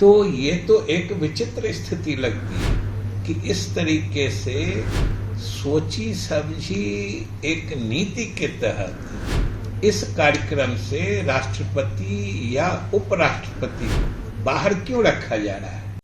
तो ये तो एक विचित्र स्थिति लगती है कि इस तरीके से सोची समझी एक नीति के तहत इस कार्यक्रम से राष्ट्रपति या उपराष्ट्रपति को बाहर क्यों रखा जा रहा है।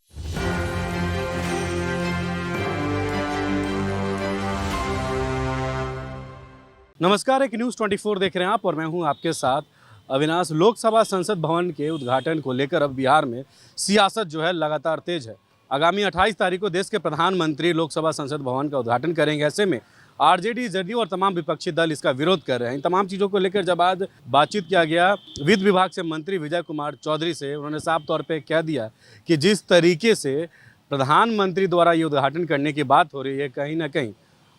नमस्कार, एक न्यूज़ 24 देख रहे हैं आप और मैं हूं आपके साथ अविनाश। लोकसभा संसद भवन के उद्घाटन को लेकर अब बिहार में सियासत जो है लगातार तेज है। आगामी 28 तारीख को देश के प्रधानमंत्री लोकसभा संसद भवन का उद्घाटन करेंगे। ऐसे में आरजेडी, जदयू और तमाम विपक्षी दल इसका विरोध कर रहे हैं। इन तमाम चीज़ों को लेकर जब आज बातचीत किया गया वित्त विभाग से मंत्री विजय कुमार चौधरी से, उन्होंने साफ तौर पर कह दिया कि जिस तरीके से प्रधानमंत्री द्वारा ये उद्घाटन करने की बात हो रही है, कहीं ना कहीं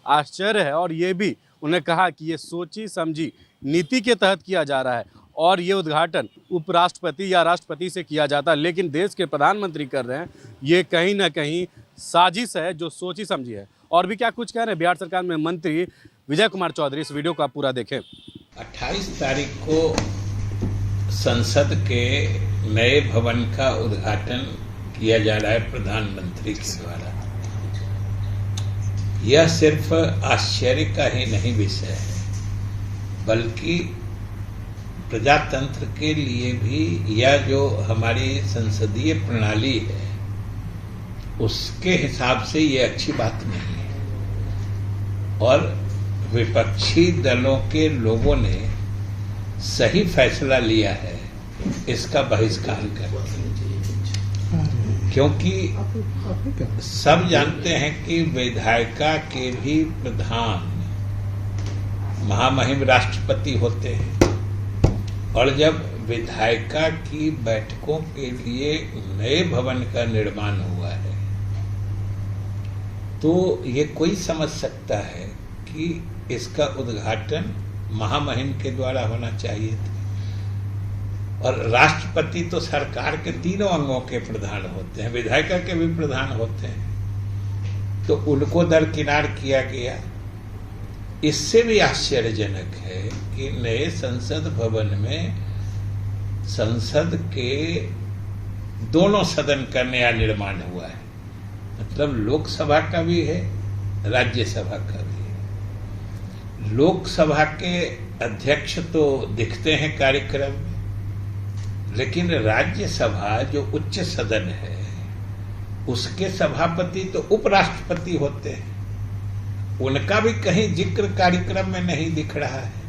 आश्चर्य है। और ये भी उन्होंने कहा कि ये सोची समझी नीति के तहत किया जा रहा है और ये उद्घाटन उपराष्ट्रपति या राष्ट्रपति से किया जाता है, लेकिन देश के प्रधानमंत्री कर रहे हैं। ये कहीं ना कहीं साजिश है जो सोची समझी है। और भी क्या कुछ कह रहे हैं बिहार सरकार में मंत्री विजय कुमार चौधरी। इस वीडियो को आप पूरा देखें। 28 तारीख को संसद के नए भवन का उद्घाटन किया जा रहा है प्रधानमंत्री के द्वारा। यह सिर्फ आश्चर्य का ही नहीं विषय है, बल्कि प्रजातंत्र के लिए भी यह जो हमारी संसदीय प्रणाली है उसके हिसाब से ये अच्छी बात नहीं है। और विपक्षी दलों के लोगों ने सही फैसला लिया है इसका बहिष्कार करके, क्योंकि सब जानते हैं कि विधायिका के भी प्रधान महामहिम राष्ट्रपति होते हैं। और जब विधायिका की बैठकों के लिए नए भवन का निर्माण हुआ है तो ये कोई समझ सकता है कि इसका उद्घाटन महामहिम के द्वारा होना चाहिए था। और राष्ट्रपति तो सरकार के तीनों अंगों के प्रधान होते हैं, विधायिका के भी प्रधान होते हैं, तो उनको दरकिनार किया गया। इससे भी आश्चर्यजनक है कि नए संसद भवन में संसद के दोनों सदन का नया निर्माण हुआ है, मतलब लोकसभा का भी है, राज्यसभा का भी है। लोकसभा के अध्यक्ष तो दिखते हैं कार्यक्रम में, लेकिन राज्यसभा जो उच्च सदन है उसके सभापति तो उपराष्ट्रपति होते हैं, उनका भी कहीं जिक्र कार्यक्रम में नहीं दिख रहा है।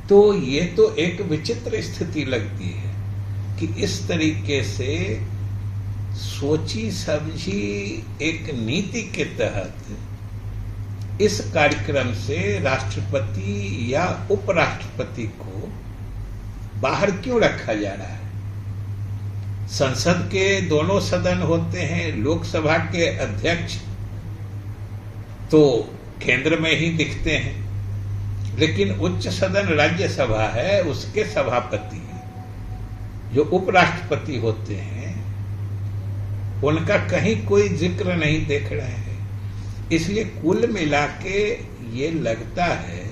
तो ये तो एक विचित्र स्थिति लगती है कि इस तरीके से सोची समझी एक नीति के तहत इस कार्यक्रम से राष्ट्रपति या उपराष्ट्रपति को बाहर क्यों रखा जा रहा है। संसद के दोनों सदन होते हैं, लोकसभा के अध्यक्ष तो केंद्र में ही दिखते हैं, लेकिन उच्च सदन राज्यसभा है, उसके सभापति जो उपराष्ट्रपति होते हैं उनका कहीं कोई जिक्र नहीं देख रहे हैं। इसलिए कुल मिला के ये लगता है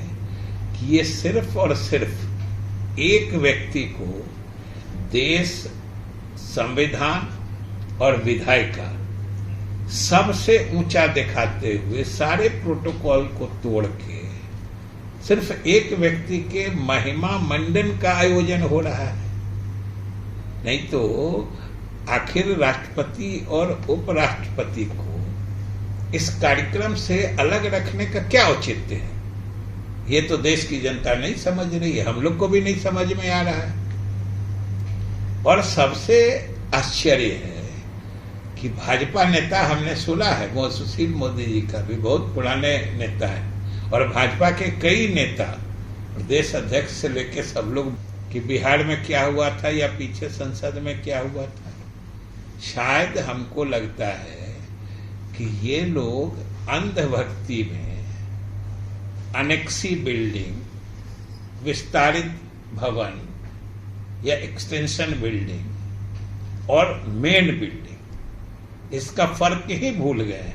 कि ये सिर्फ और सिर्फ एक व्यक्ति को देश, संविधान और विधायिका सबसे ऊंचा दिखाते हुए सारे प्रोटोकॉल को तोड़ के सिर्फ एक व्यक्ति के महिमा मंडन का आयोजन हो रहा है। नहीं तो आखिर राष्ट्रपति और उपराष्ट्रपति को इस कार्यक्रम से अलग रखने का क्या औचित्य है, ये तो देश की जनता नहीं समझ रही है, हम लोग को भी नहीं समझ में आ रहा है। और सबसे आश्चर्य है कि भाजपा नेता हमने सुना है, वो सुशील मोदी जी का भी बहुत पुराने नेता है, और भाजपा के कई नेता प्रदेश अध्यक्ष से लेकर सब लोग कि बिहार में क्या हुआ था या पीछे संसद में क्या हुआ था। शायद हमको लगता है कि ये लोग अंधभक्ति में अनेक्सी बिल्डिंग, विस्तारित भवन या एक्सटेंशन बिल्डिंग और मेन बिल्डिंग, इसका फर्क ही भूल गए।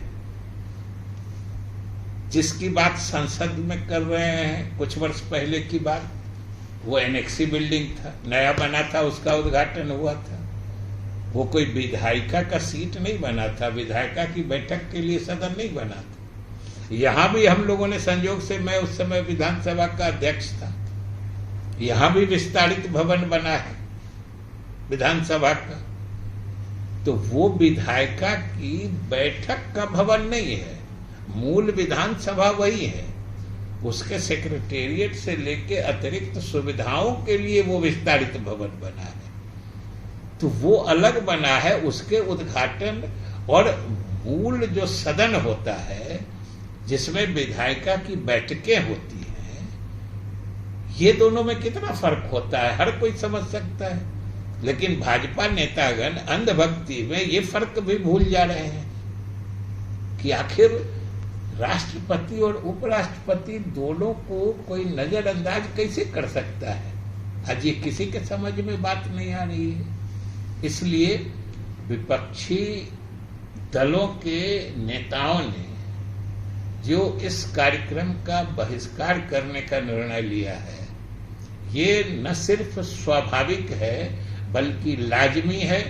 जिसकी बात संसद में कर रहे हैं कुछ वर्ष पहले की बात, वो एनेक्सी बिल्डिंग था, नया बना था, उसका उद्घाटन हुआ था। वो कोई विधायिका का सीट नहीं बना था, विधायिका की बैठक के लिए सदन नहीं बना था। यहाँ भी हम लोगों ने संयोग से, मैं उस समय विधानसभा का अध्यक्ष था, यहाँ भी विस्तारित भवन बना है विधानसभा का, तो वो विधायिका की बैठक का भवन नहीं है, मूल विधानसभा वही है। उसके सेक्रेटेरिएट से लेके अतिरिक्त सुविधाओं के लिए वो विस्तारित भवन बना है, तो वो अलग बना है। उसके उद्घाटन और मूल जो सदन होता है जिसमें विधायिका की बैठकें होती हैं, ये दोनों में कितना फर्क होता है हर कोई समझ सकता है। लेकिन भाजपा नेतागण अंधभक्ति में ये फर्क भी भूल जा रहे हैं कि आखिर राष्ट्रपति और उपराष्ट्रपति दोनों को कोई नजरअंदाज कैसे कर सकता है। आज ये किसी के समझ में बात नहीं आ रही है। इसलिए विपक्षी दलों के नेताओं ने जो इस कार्यक्रम का बहिष्कार करने का निर्णय लिया है, ये न सिर्फ स्वाभाविक है बल्कि लाजमी है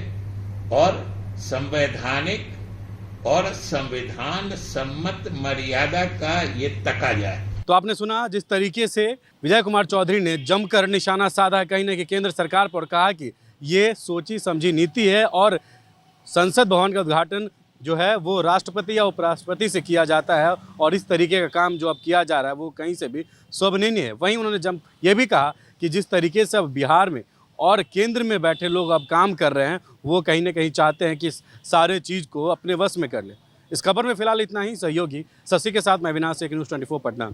और संवैधानिक और संविधान सम्मत मर्यादा का ये तकाजा है। तो आपने सुना जिस तरीके से विजय कुमार चौधरी ने जमकर निशाना साधा कहीं ना कहीं केंद्र सरकार पर, कहा कि ये सोची समझी नीति है और संसद भवन का उद्घाटन जो है वो राष्ट्रपति या उपराष्ट्रपति से किया जाता है और इस तरीके का काम जो अब किया जा रहा है वो कहीं से भी शोभनीय है। वहीं उन्होंने ये भी कहा कि जिस तरीके से अब बिहार में और केंद्र में बैठे लोग अब काम कर रहे हैं, वो कहीं ना कहीं चाहते हैं कि सारे चीज़ को अपने वश में कर ले। इस खबर में फिलहाल इतना ही। सहयोगी शशि के साथ मैं अविनाश, एक न्यूज़ 24 पटना।